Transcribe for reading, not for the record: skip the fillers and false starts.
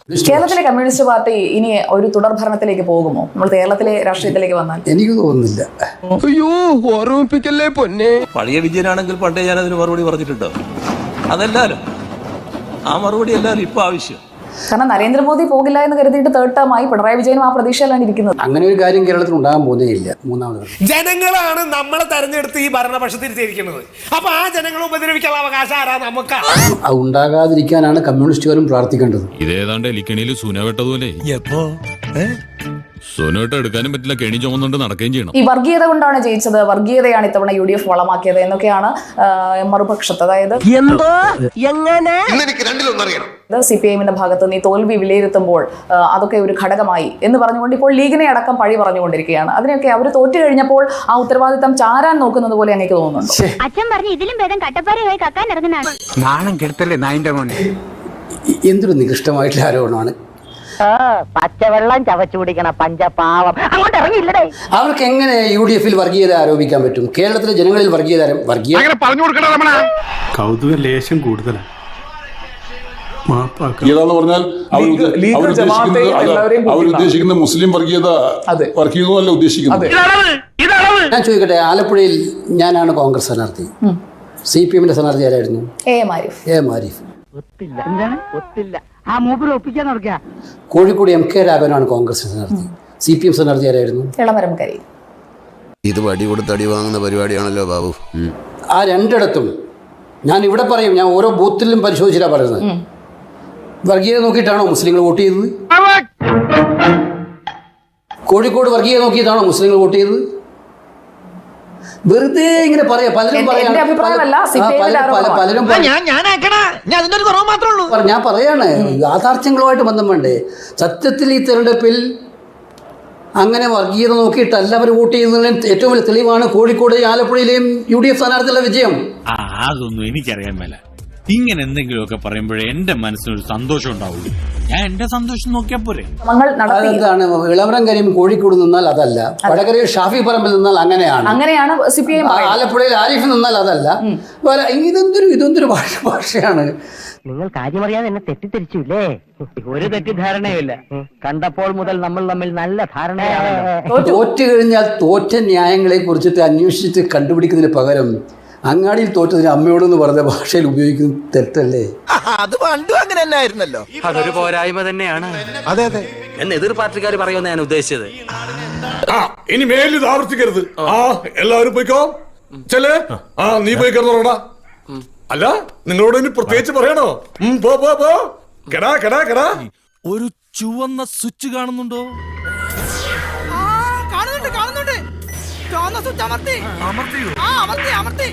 കേരളത്തിലെ communist party ഇനി ഒരു തുടർ ഭരണത്തിലേക്ക് പോകുമോ? നമ്മൾ കേരളത്തിലെ രാഷ്ട്രീയത്തിലേക്ക് വന്നാൽ എനിക്ക് തോന്നുന്നില്ല. അയ്യോ ഓർമ്മിപ്പിക്കല്ലേ പൊന്നെ. പഴയ വിജയനാണെങ്കിൽ പണ്ടേ ഞാൻ അതിന് മറുപടി പറഞ്ഞിട്ടുണ്ടോ? അതല്ലാലും ആ മറുപടി എല്ലാവരും ഇപ്പൊ ആവശ്യം. കാരണം നരേന്ദ്രമോദി പോകില്ല എന്ന് കരുതിയിട്ട് തേർഡ് ടേമായി പിണറായി വിജയനും ആ പ്രതീക്ഷയിലാണ് ഇരിക്കുന്നത്. അങ്ങനെ ഒരു കാര്യം കേരളത്തിൽ ഉണ്ടാകാൻ പോകുന്നേയില്ല. മൂന്നാമത് ജനങ്ങളാണ് നമ്മളെ തെരഞ്ഞെടുത്ത് ഈ ഭരണപക്ഷത്തിരിക്കുന്നത്. അപ്പൊ ആ ജനങ്ങളെ ഉപദ്രവിക്കാനുള്ള അവകാശം ആരാ? നമുക്ക് അത് ഉണ്ടാകാതിരിക്കാനാണ് കമ്മ്യൂണിസ്റ്റുകാരും പ്രാർത്ഥിക്കേണ്ടത്. ഇതേതാണ്ട് എലിക്കണിയിൽ സുന വെട്ടതുപോലെ സുനോട്ട് എടുക്കാനും പറ്റില്ല, കെണി ചുമന്നുകൊണ്ട് നടക്കുകയും ചെയ്യണം. ഈ വർഗീയത കൊണ്ടാണ് ജയിച്ചത്, വർഗീയതയാണ് ഇത്തവണ UDF വളമാക്കിയത് എന്നൊക്കെയാണ് മറുപക്ഷത്ത്. അതായത് CPIM-ന്റെ ഭാഗത്ത് നീ തോൽവി വിലയിരുത്തുമ്പോൾ അതൊക്കെ ഒരു ഘടകമായി എന്ന് പറഞ്ഞുകൊണ്ട് ഇപ്പോൾ ലീഗിനെ അടക്കം പഴി പറഞ്ഞുകൊണ്ടിരിക്കുകയാണ്. അതിനൊക്കെ അവർ തോറ്റു കഴിഞ്ഞപ്പോൾ ആ ഉത്തരവാദിത്തം ചാരാൻ നോക്കുന്നത് പോലെ എനിക്ക് തോന്നുന്നുണ്ട്. അച്ഛൻ പറഞ്ഞു ഇതിലും ഭേദം കട്ടപ്പാറയായി കക്കാൻ ഇറങ്ങുന്നതാണ്. നാണം കെടുത്തല്ലേ നായിന്റെ മോനെ. എന്തൊരു നികൃഷ്ടമായിട്ടുള്ള ആരോപണമാണ്. പച്ചവെള്ളം ചവച്ചു കുടിക്കണ പഞ്ചപാവം അങ്ങോട്ട് ഇറങ്ങിയില്ലടേ. അവർക്ക് എങ്ങനെ UDF-ൽ വർഗീയത ആരോപിക്കാൻ പറ്റും? കേരളത്തിലെ ജനങ്ങളിൽ വർഗീയത കൗതുക ലേശം കൂടുതലാണ്. വർഗീയതാന്ന് പറഞ്ഞാൽ അവരുദ്ദേശിക്കുന്ന മുസ്ലിം വർഗീയത വർഗീയതല്ല ഉദ്ദേശിക്കുന്നത്. ഞാൻ ചോദിക്കട്ടെ, ആലപ്പുഴയിൽ ഞാനാണ് കോൺഗ്രസ് സ്ഥാനാർത്ഥി. CPM-ന്റെ സ്ഥാനാർത്ഥി ആരായിരുന്നു? A. മാരിഫ്. കോഴിക്കോട് MK രാഘവനാണ് കോൺഗ്രസ് സ്ഥാനാർത്ഥി. CPM സ്ഥാനാർത്ഥി ആരായിരുന്നു? ഇളമരം കരീം. ഇത് വടി കൊടുത്ത് അടി വാങ്ങുന്ന പരിപാടിയാണല്ലോ ബാബു. ആ രണ്ടിടത്തും ഞാൻ ഇവിടെ പറയും, ഞാൻ ഓരോ ബൂത്തിലും പരിശോധിച്ചിട്ടാണ് പറയുന്നത്. വർഗീയത നോക്കിയിട്ടാണോ മുസ്ലിങ്ങൾ വോട്ട് ചെയ്തത്? കോഴിക്കോട് വർഗീയത നോക്കിയിട്ടാണോ മുസ്ലിങ്ങൾ വോട്ട് ചെയ്തത്? വെറുതെ ഇങ്ങനെ പറയാ. പലരും ഞാൻ പറയാണ്, യാഥാർത്ഥ്യങ്ങളുമായിട്ട് ബന്ധം വേണ്ടേ? സത്യത്തിൽ ഈ തെരഞ്ഞെടുപ്പിൽ അങ്ങനെ വർഗീയത നോക്കിയിട്ടല്ല അവർ വോട്ട് ചെയ്യുന്നതിന് ഏറ്റവും വലിയ തെളിവാണ് കോഴിക്കോട് ആലപ്പുഴയിലെയും UDF സ്ഥാനാർത്ഥികളുടെ വിജയം. അതൊന്നും എനിക്കറിയാൻ മേല. ഇങ്ങനെ എന്തെങ്കിലുമൊക്കെ പറയുമ്പോഴേ എന്റെ മനസ്സിനൊരു സന്തോഷം ഉണ്ടാവുള്ളൂ. ഞാൻ എന്റെ സന്തോഷം നോക്കിയാ പോരെ. അതെന്താണ്? ഇളമരം കരീം കോഴിക്കോട് നിന്നാൽ അതല്ല, വടകരയിൽ ഷാഫി പറമ്പിൽ നിന്നാൽ അങ്ങനെയാണ്, CPIM ആലപ്പുഴയിൽ ആരിഫ് നിന്നാൽ അതല്ല. ഇതൊന്തൊരു ഭാഷയാണ്. നിങ്ങൾ കാര്യമറിയാതെ എന്നെ തെറ്റിദ്ധരിച്ചില്ലേ? ഒരു തെറ്റിദ്ധാരണയുമില്ല. കണ്ടപ്പോൾ മുതൽ നമ്മൾ തമ്മിൽ നല്ല ധാരണയാണ്. തോറ്റു കഴിഞ്ഞാൽ തോറ്റ ന്യായങ്ങളെ കുറിച്ചിട്ട് അന്വേഷിച്ചിട്ട് കണ്ടുപിടിക്കുന്നതിന് പകരം അങ്ങാടിയിൽ തോറ്റതിന് അമ്മയോടെന്ന് പറഞ്ഞ ഭാഷയിൽ ഉപയോഗിക്കുന്നത് തെറ്റല്ലേ? അത് പണ്ടും അങ്ങനെ തന്നെ ആയിരുന്നല്ലോ. അതൊരു പോരായ്മ തന്നെയാണ്. അതെ എന്ന് എതിർ പാർട്ടിക്കാർ പറയുമെന്ന് ഞാൻ ഉദ്ദേശിച്ചത്. ഇനി മേലിൽ ഇത് ആവർത്തിക്കരുത്. എല്ലാവരും പോയിക്കോ. ചെല്ലേ, നീ പോയി കിടന്നോടാ. അല്ല, നിങ്ങളോട് ഇനി പ്രത്യേകിച്ച് പറയണോ? കെടാ. ഒരു ചുവന്ന സ്വിച്ച് കാണുന്നുണ്ടോ? കാണുന്നുണ്ട്. ചുവന്ന സ്വിച്ച് അമർത്തിയോ? അമർത്തി.